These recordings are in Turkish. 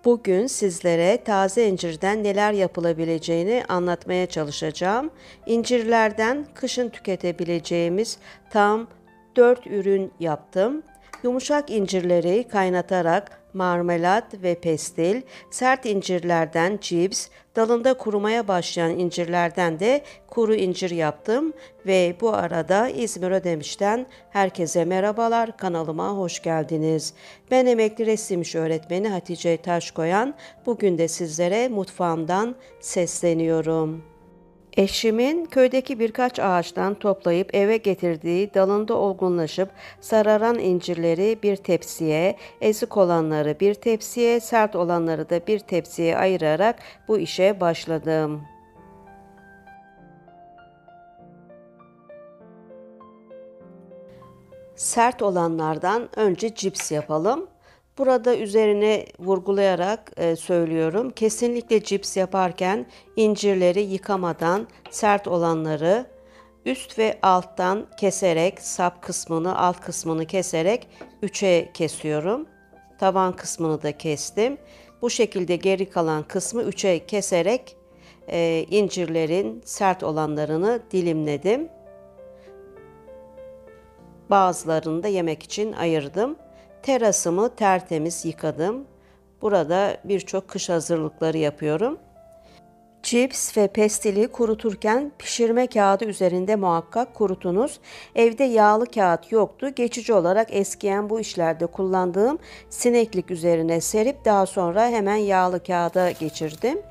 Bugün sizlere taze incirden neler yapılabileceğini anlatmaya çalışacağım. İncirlerden kışın tüketebileceğimiz tam 4 ürün yaptım. Yumuşak incirleri kaynatarak marmelat ve pestil, sert incirlerden cips, dalında kurumaya başlayan incirlerden de kuru incir yaptım ve bu arada İzmir Ödemiş'ten herkese merhabalar, kanalıma hoş geldiniz. Ben emekli resim işi öğretmeni Hatice Taşkoyan. Bugün de sizlere mutfağımdan sesleniyorum. Eşimin köydeki birkaç ağaçtan toplayıp eve getirdiği, dalında olgunlaşıp sararan incirleri bir tepsiye, ezik olanları bir tepsiye, sert olanları da bir tepsiye ayırarak bu işe başladım. Sert olanlardan önce cips yapalım. Burada üzerine vurgulayarak söylüyorum. Kesinlikle cips yaparken incirleri yıkamadan sert olanları üst ve alttan keserek, sap kısmını, alt kısmını keserek üçe kesiyorum. Taban kısmını da kestim. Bu şekilde geri kalan kısmı üçe keserek incirlerin sert olanlarını dilimledim. Bazılarını da yemek için ayırdım. Terasımı tertemiz yıkadım. Burada birçok kış hazırlıkları yapıyorum. Cips ve pestili kuruturken pişirme kağıdı üzerinde muhakkak kurutunuz. Evde yağlı kağıt yoktu. Geçici olarak eskiyen bu işlerde kullandığım sineklik üzerine serip daha sonra hemen yağlı kağıda geçirdim.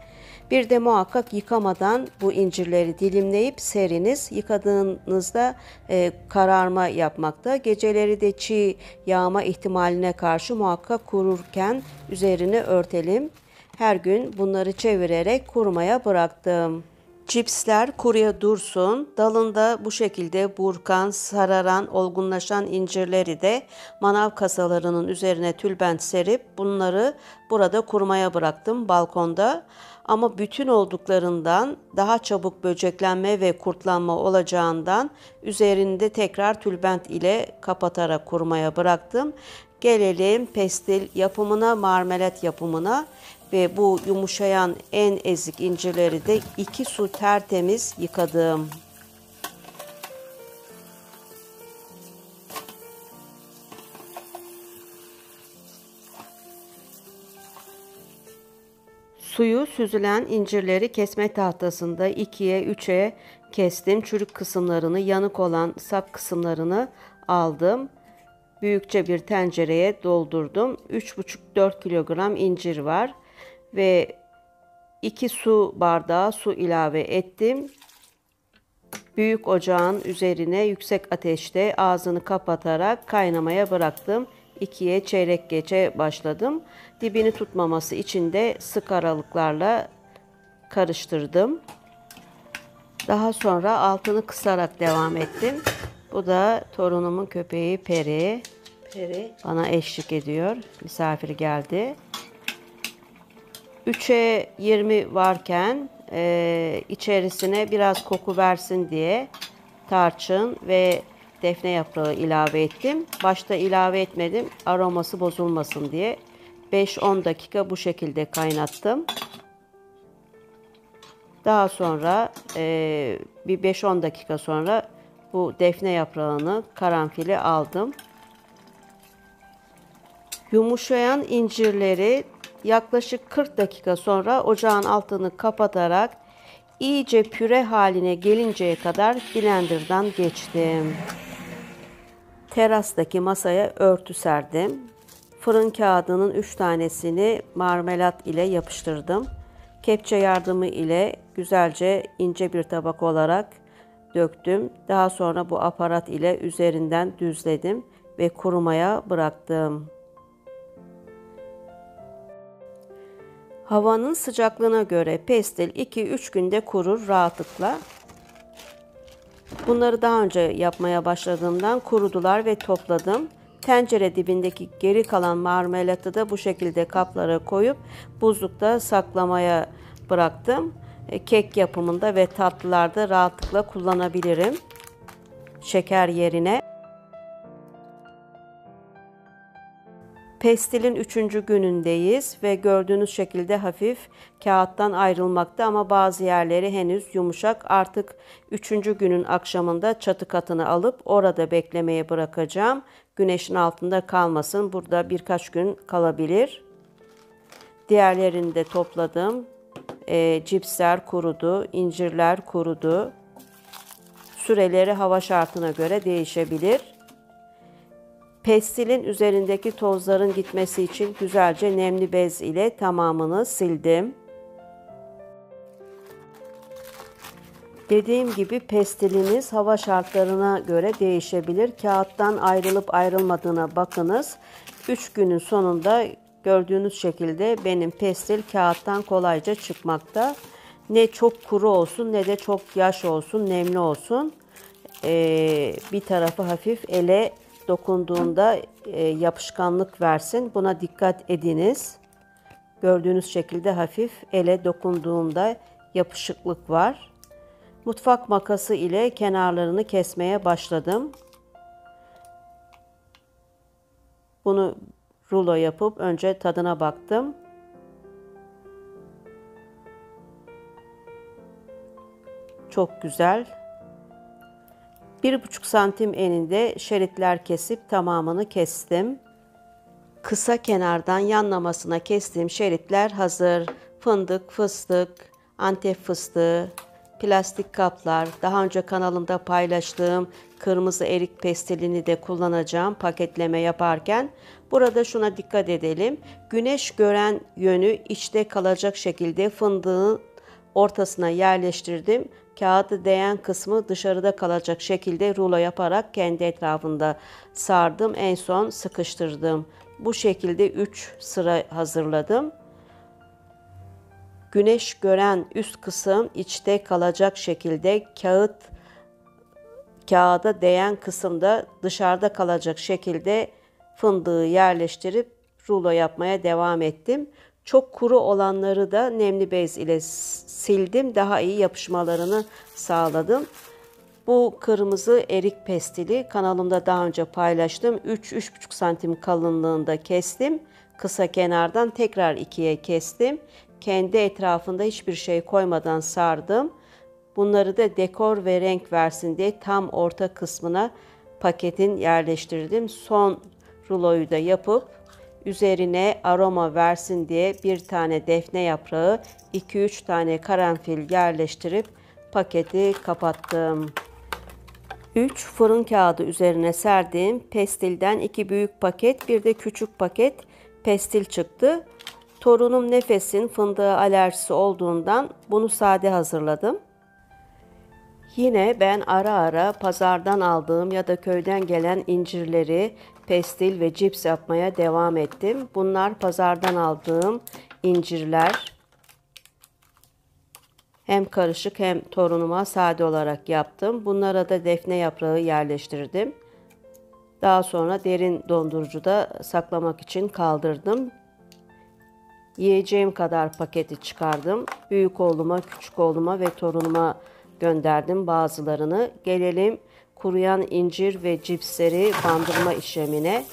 Bir de muhakkak yıkamadan bu incirleri dilimleyip seriniz. Yıkadığınızda kararma yapmakta. Geceleri de çiğ yağma ihtimaline karşı muhakkak kururken üzerini örtelim. Her gün bunları çevirerek kurumaya bıraktım. Cipsler kuruya dursun. Dalında bu şekilde burkan, sararan, olgunlaşan incirleri de manav kasalarının üzerine tülbent serip bunları burada kurumaya bıraktım balkonda. Ama bütün olduklarından daha çabuk böceklenme ve kurtlanma olacağından üzerinde tekrar tülbent ile kapatarak kurumaya bıraktım. Gelelim pestil yapımına, marmelat yapımına. Ve bu yumuşayan en ezik incirleri de 2 su tertemiz yıkadım. Suyu süzülen incirleri kesme tahtasında 2'ye 3'e kestim. Çürük kısımlarını, yanık olan sap kısımlarını aldım. Büyükçe bir tencereye doldurdum. 3,5-4 kilogram incir var. Ve 2 su bardağı su ilave ettim. Büyük ocağın üzerine yüksek ateşte ağzını kapatarak kaynamaya bıraktım. 2'ye çeyrek geçe başladım. Dibini tutmaması için de sık aralıklarla karıştırdım. Daha sonra altını kısarak devam ettim. Bu da torunumun köpeği Peri. Peri bana eşlik ediyor. Misafir geldi. 3'e 20 varken içerisine biraz koku versin diye tarçın ve defne yaprağı ilave ettim. Başta ilave etmedim aroması bozulmasın diye. 5-10 dakika bu şekilde kaynattım. Daha sonra bir 5-10 dakika sonra bu defne yaprağını, karanfili aldım. Yumuşayan incirleri yaklaşık 40 dakika sonra ocağın altını kapatarak iyice püre haline gelinceye kadar blenderdan geçtim. Terastaki masaya örtü serdim. Fırın kağıdının 3 tanesini marmelat ile yapıştırdım. Kepçe yardımı ile güzelce ince bir tabak olarak döktüm. Daha sonra bu aparat ile üzerinden düzledim ve kurumaya bıraktım. Havanın sıcaklığına göre pestil 2-3 günde kurur rahatlıkla. Bunları daha önce yapmaya başladığımdan kurudular ve topladım. Tencere dibindeki geri kalan marmelatı da bu şekilde kaplara koyup buzlukta saklamaya bıraktım. Kek yapımında ve tatlılarda rahatlıkla kullanabilirim. Şeker yerine. Pestilin 3. günündeyiz ve gördüğünüz şekilde hafif kağıttan ayrılmakta ama bazı yerleri henüz yumuşak. Artık 3. günün akşamında çatı katını alıp orada beklemeye bırakacağım. Güneşin altında kalmasın. Burada birkaç gün kalabilir. Diğerlerini de topladım. Cipsler kurudu, incirler kurudu. Süreleri hava şartına göre değişebilir. Pestilin üzerindeki tozların gitmesi için güzelce nemli bez ile tamamını sildim. Dediğim gibi pestiliniz hava şartlarına göre değişebilir. Kağıttan ayrılıp ayrılmadığına bakınız. 3 günün sonunda gördüğünüz şekilde benim pestil kağıttan kolayca çıkmakta. Ne çok kuru olsun ne de çok yaş olsun, nemli olsun. Bir tarafı hafif ele dokunduğunda yapışkanlık versin. Buna dikkat ediniz. Gördüğünüz şekilde hafif ele dokunduğumda yapışıklık var. Mutfak makası ile kenarlarını kesmeye başladım. Bunu rulo yapıp önce tadına baktım. Çok güzel. 1,5 santim eninde şeritler kesip tamamını kestim. Kısa kenardan yanlamasına kestiğim şeritler hazır. Fındık, fıstık, Antep fıstığı, plastik kaplar, daha önce kanalımda paylaştığım kırmızı erik pestilini de kullanacağım paketleme yaparken. Burada şuna dikkat edelim. Güneş gören yönü içte kalacak şekilde fındığın ortasına yerleştirdim. Kağıdı değen kısmı dışarıda kalacak şekilde rulo yaparak kendi etrafında sardım. En son sıkıştırdım. Bu şekilde 3 sıra hazırladım. Güneş gören üst kısım içte kalacak şekilde kağıda değen kısımda dışarıda kalacak şekilde fındığı yerleştirip rulo yapmaya devam ettim. Çok kuru olanları da nemli bez ile sildim. Daha iyi yapışmalarını sağladım. Bu kırmızı erik pestili kanalımda daha önce paylaştım. 3-3,5 santim kalınlığında kestim. Kısa kenardan tekrar ikiye kestim. Kendi etrafında hiçbir şey koymadan sardım. Bunları da dekor ve renk versin diye tam orta kısmına paketin yerleştirdim. Son ruloyu da yapıp üzerine aroma versin diye bir tane defne yaprağı, 2-3 tane karanfil yerleştirip paketi kapattım. 3 fırın kağıdı üzerine serdiğim pestilden 2 büyük paket, bir de küçük paket pestil çıktı. Torunum Nefes'in fındığa alerjisi olduğundan bunu sade hazırladım. Yine ben ara ara pazardan aldığım ya da köyden gelen incirleri pestil ve cips yapmaya devam ettim. Bunlar pazardan aldığım incirler. Hem karışık hem torunuma sade olarak yaptım. Bunlara da defne yaprağı yerleştirdim. Daha sonra derin dondurucuda saklamak için kaldırdım. Yiyeceğim kadar paketi çıkardım. Büyük oğluma, küçük oğluma ve torunuma gönderdim bazılarını. Gelelim kuruyan incir ve cipsleri bandırma işlemine.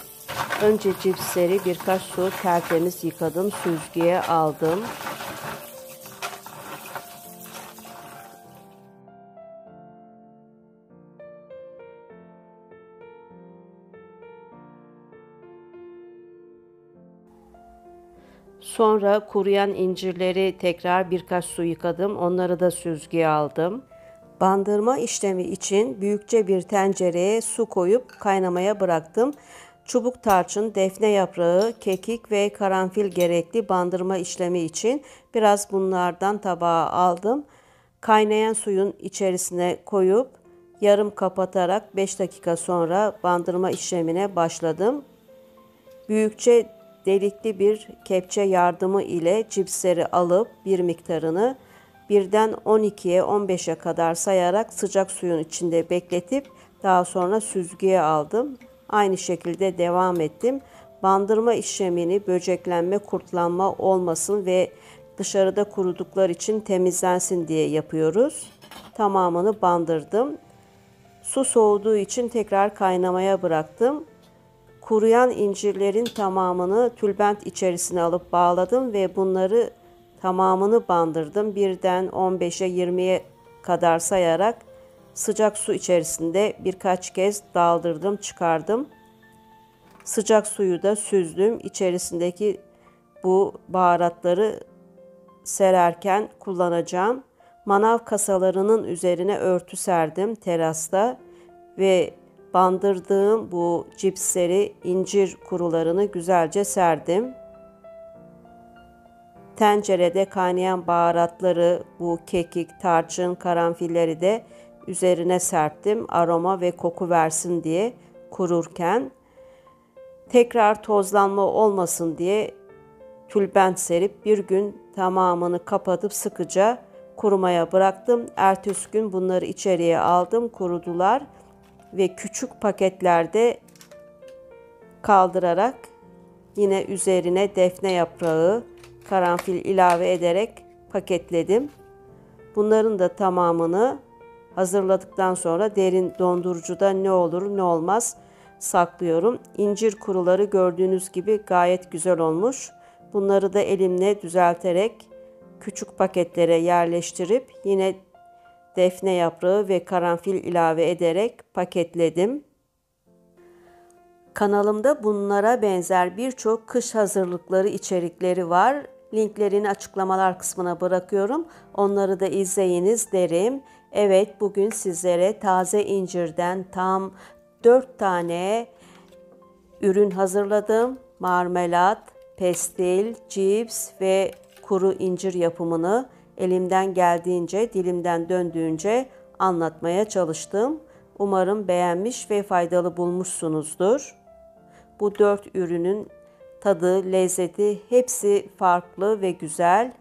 Önce cipsleri birkaç su tertemiz yıkadım, süzgüye aldım. Sonra kuruyan incirleri tekrar birkaç su yıkadım. Onları da süzgüye aldım. Bandırma işlemi için büyükçe bir tencereye su koyup kaynamaya bıraktım. Çubuk tarçın, defne yaprağı, kekik ve karanfil gerekli bandırma işlemi için biraz bunlardan tabağa aldım. Kaynayan suyun içerisine koyup yarım kapatarak 5 dakika sonra bandırma işlemine başladım. Büyükçe delikli bir kepçe yardımı ile cipsleri alıp bir miktarını birden 12'ye 15'e kadar sayarak sıcak suyun içinde bekletip daha sonra süzgüye aldım. Aynı şekilde devam ettim. Bandırma işlemini böceklenme, kurtlanma olmasın ve dışarıda kurudukları için temizlensin diye yapıyoruz. Tamamını bandırdım. Su soğuduğu için tekrar kaynamaya bıraktım. Kuruyan incirlerin tamamını tülbent içerisine alıp bağladım ve bunları tamamını bandırdım. Birden 15'e 20'ye kadar sayarak sıcak su içerisinde birkaç kez daldırdım, çıkardım. Sıcak suyu da süzdüm. İçerisindeki bu baharatları sererken kullanacağım. Manav kasalarının üzerine örtü serdim terasta ve bandırdığım bu cipsleri, incir kurularını güzelce serdim. Tencerede kaynayan baharatları, bu kekik, tarçın, karanfilleri de üzerine serptim. Aroma ve koku versin diye kururken. Tekrar tozlanma olmasın diye tülbent serip bir gün tamamını kapatıp sıkıca kurumaya bıraktım. Ertesi gün bunları içeriye aldım, kurudular ve küçük paketlerde kaldırarak yine üzerine defne yaprağı, karanfil ilave ederek paketledim. Bunların da tamamını hazırladıktan sonra derin dondurucuda ne olur ne olmaz saklıyorum. İncir kuruları gördüğünüz gibi gayet güzel olmuş. Bunları da elimle düzelterek küçük paketlere yerleştirip yine defne yaprağı ve karanfil ilave ederek paketledim. Kanalımda bunlara benzer birçok kış hazırlıkları içerikleri var. Linklerini açıklamalar kısmına bırakıyorum. Onları da izleyiniz derim. Evet, bugün sizlere taze incirden tam 4 tane ürün hazırladım. Marmelat, pestil, cips ve kuru incir yapımını elimden geldiğince, dilimden döndüğünce anlatmaya çalıştım. Umarım beğenmiş ve faydalı bulmuşsunuzdur. Bu 4 ürünün tadı, lezzeti hepsi farklı ve güzel.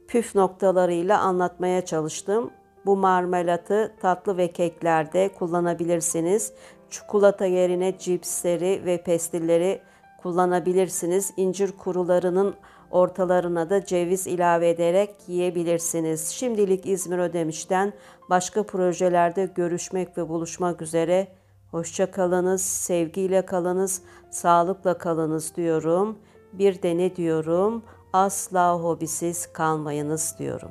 Püf noktalarıyla anlatmaya çalıştım. Bu marmelatı tatlı ve keklerde kullanabilirsiniz. Çikolata yerine cipsleri ve pestilleri kullanabilirsiniz. İncir kurularının ortalarına da ceviz ilave ederek yiyebilirsiniz. Şimdilik İzmir Ödemiş'ten başka projelerde görüşmek ve buluşmak üzere. Hoşça kalınız, sevgiyle kalınız, sağlıkla kalınız diyorum. Bir de ne diyorum? Asla hobisiz kalmayınız diyorum.